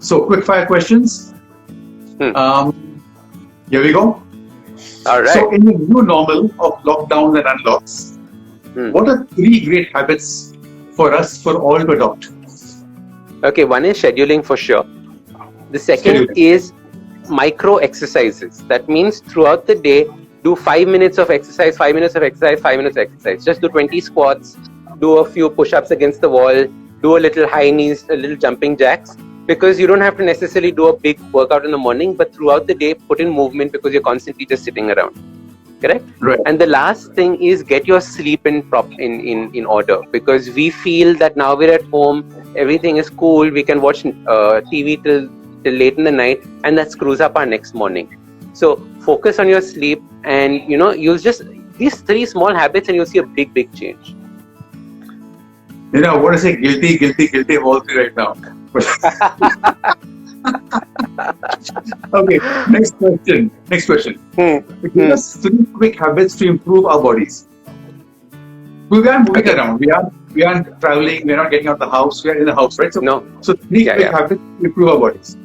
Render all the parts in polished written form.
So, quick fire questions. Here we go. All right. So, in the new normal of lockdowns and unlocks, what are 3 great habits for us for all to adopt? Okay, one is scheduling for sure. The second is micro exercises. That means throughout the day, do 5 minutes of exercise, 5 minutes of exercise, 5 minutes of exercise. Just do 20 squats, do a few push-ups against the wall, do a little high knees, a little jumping jacks. Because you don't have to necessarily do a big workout in the morning, but throughout the day, put in movement because you're constantly just sitting around. Correct? Right. And the last thing is get your sleep in order, because we feel that now we're at home, everything is cool, we can watch TV till late in the night, and that screws up our next morning. So focus on your sleep, and use just these 3 small habits, and you'll see a big change. I want to say guilty all 3 right now. Okay, next question. Give us 3 quick habits to improve our bodies. We are moving around. We aren't traveling. We are not getting out of the house. We are in the house, right? So 3 quick habits to improve our bodies.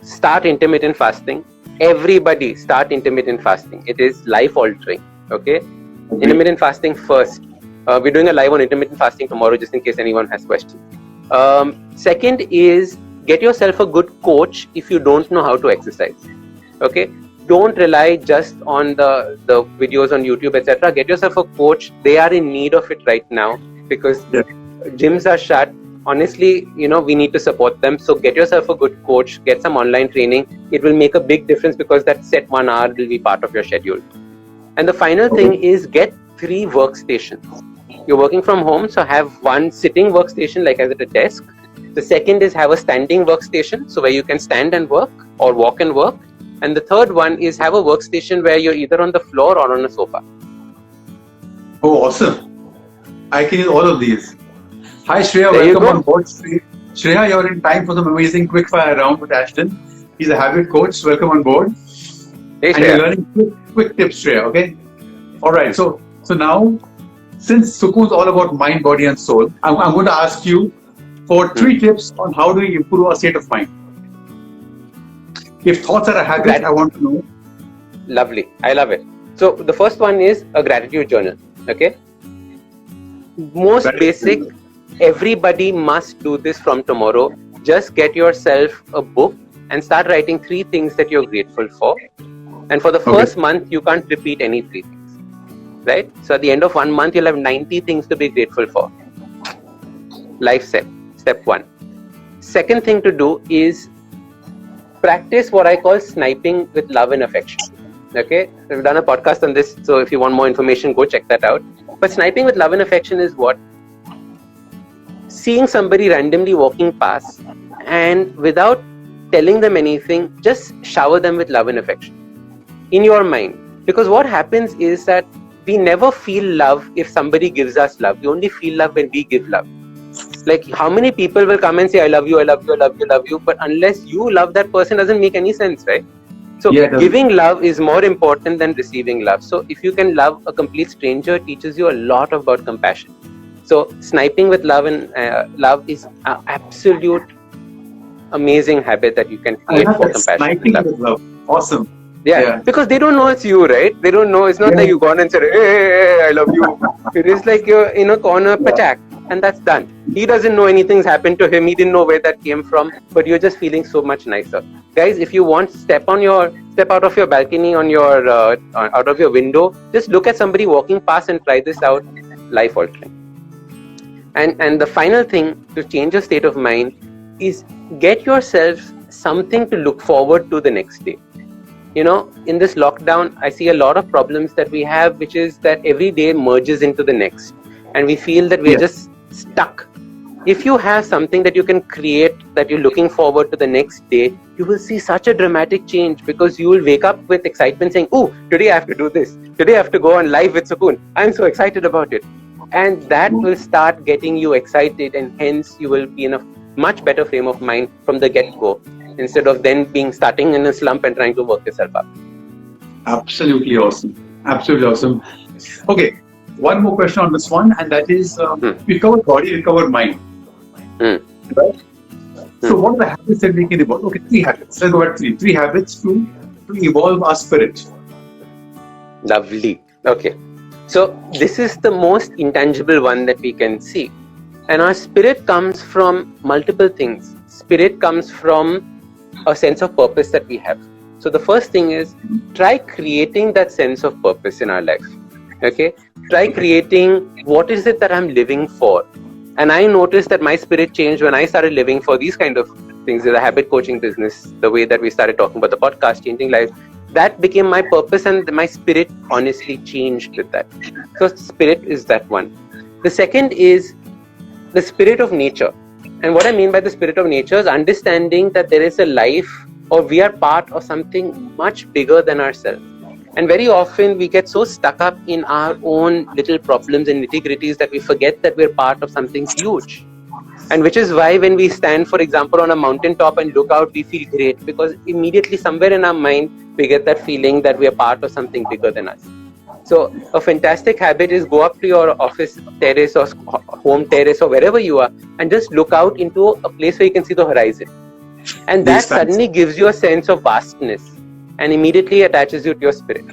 Start intermittent fasting. Everybody start intermittent fasting. It is life altering. Okay? Intermittent fasting first. We're doing a live on intermittent fasting tomorrow, just in case anyone has questions. Second is get yourself a good coach if you don't know how to exercise. Okay, don't rely just on the videos on YouTube, etc. Get yourself a coach. They are in need of it right now because gyms are shut. Honestly, we need to support them. So get yourself a good coach. Get some online training. It will make a big difference because that set 1 hour will be part of your schedule. And the final thing is get 3 workstations. You're working from home, so have 1 sitting workstation like as at a desk. The second is have a standing workstation, so where you can stand and work or walk and work. And the third one is have a workstation where you're either on the floor or on a sofa. Oh, awesome. I can use all of these. Hi Shreya, welcome on board. Shreya, you're in time for some amazing quick fire round with Ashton. He's a habit coach. Welcome on board. Hey, and you're learning quick tips, Shreya, okay? Alright, so now, since Sukoon is all about mind, body and soul, I'm going to ask you for 3 tips on how do we improve our state of mind. If thoughts are a habit, I want to know. Lovely. I love it. So the first one is a gratitude journal. Okay. Most basic. Everybody must do this from tomorrow. Just get yourself a book and start writing 3 things that you're grateful for. And for the first month, you can't repeat any 3 things. Right? So at the end of 1 month, you'll have 90 things to be grateful for. Life set. Step 1. Second thing to do is practice what I call sniping with love and affection. Okay? We've done a podcast on this, so if you want more information, go check that out. But sniping with love and affection is what? Seeing somebody randomly walking past and without telling them anything, just shower them with love and affection in your mind. Because what happens is that we never feel love if somebody gives us love. We only feel love when we give love. Like how many people will come and say, I love you, I love you, I love you, I love you. But unless you love that person, doesn't make any sense, right? So giving love is more important than receiving love. So if you can love a complete stranger, it teaches you a lot about compassion. So sniping with love and love is an absolute amazing habit that you can create for compassion. Sniping with love. Awesome. Yeah, because they don't know it's you, right? They don't know. It's not like you gone and said, hey, I love you. It is like you're in a corner, pachak, and that's done. He doesn't know anything's happened to him. He didn't know where that came from, but you're just feeling so much nicer. Guys, if you want, step out of your balcony, on your out of your window. Just look at somebody walking past and try this out. Life altering. And the final thing to change your state of mind is get yourself something to look forward to the next day. In this lockdown, I see a lot of problems that we have, which is that every day merges into the next. And we feel that we're just stuck. If you have something that you can create, that you're looking forward to the next day, you will see such a dramatic change because you will wake up with excitement saying, oh, today I have to do this. Today I have to go on live with Sukoon. I'm so excited about it. And that will start getting you excited, and hence you will be in a much better frame of mind from the get-go, instead of then starting in a slump and trying to work yourself up. Absolutely awesome. Absolutely awesome. Okay, one more question on this one, and that is, we covered body, we covered mind. Right? So what are the habits that we can evolve? Okay, 3 habits. Let's go back 3. 3 habits to evolve our spirit. Lovely. Okay. So this is the most intangible one that we can see. And our spirit comes from multiple things. Spirit comes from a sense of purpose that we have. So the first thing is try creating that sense of purpose in our life. Okay? Try creating what is it that I'm living for. And I noticed that my spirit changed when I started living for these kind of things, the habit coaching business, the way that we started talking about the podcast, changing lives. That became my purpose, and my spirit honestly changed with that. So spirit is that one. The second is the spirit of nature. And what I mean by the spirit of nature is understanding that there is a life, or we are part of something much bigger than ourselves. And very often we get so stuck up in our own little problems and nitty-gritties that we forget that we're part of something huge. And which is why when we stand, for example, on a mountaintop and look out, we feel great, because immediately somewhere in our mind, we get that feeling that we are part of something bigger than us. So a fantastic habit is go up to your office terrace or home terrace or wherever you are and just look out into a place where you can see the horizon. And that suddenly gives you a sense of vastness and immediately attaches you to your spirit.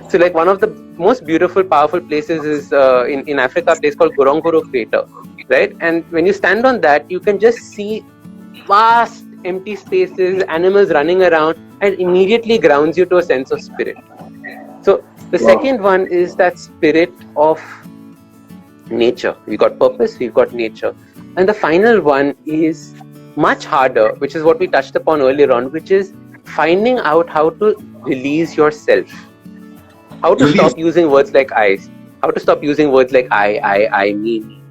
So like one of the most beautiful, powerful places is in Africa, a place called Ngorongoro Crater, right? And when you stand on that, you can just see vast empty spaces, animals running around, and immediately grounds you to a sense of spirit. So the second one is that spirit of nature. We've got purpose, we've got nature. And the final one is much harder, which is what we touched upon earlier on, which is finding out how to release yourself. How to stop using words like I. How to stop using words like I, me.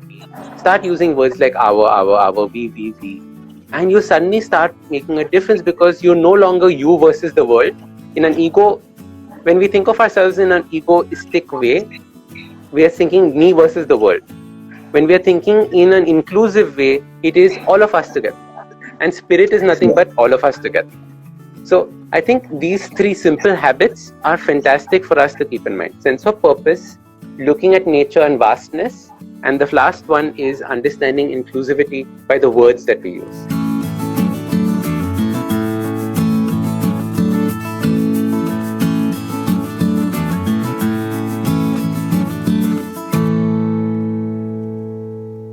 Start using words like our, we. And you suddenly start making a difference, because you're no longer you versus the world. In an ego, when we think of ourselves in an egoistic way, we are thinking me versus the world. When we are thinking in an inclusive way, it is all of us together. And spirit is nothing but all of us together. So I think these 3 simple habits are fantastic for us to keep in mind. Sense of purpose, looking at nature and vastness, and the last one is understanding inclusivity by the words that we use.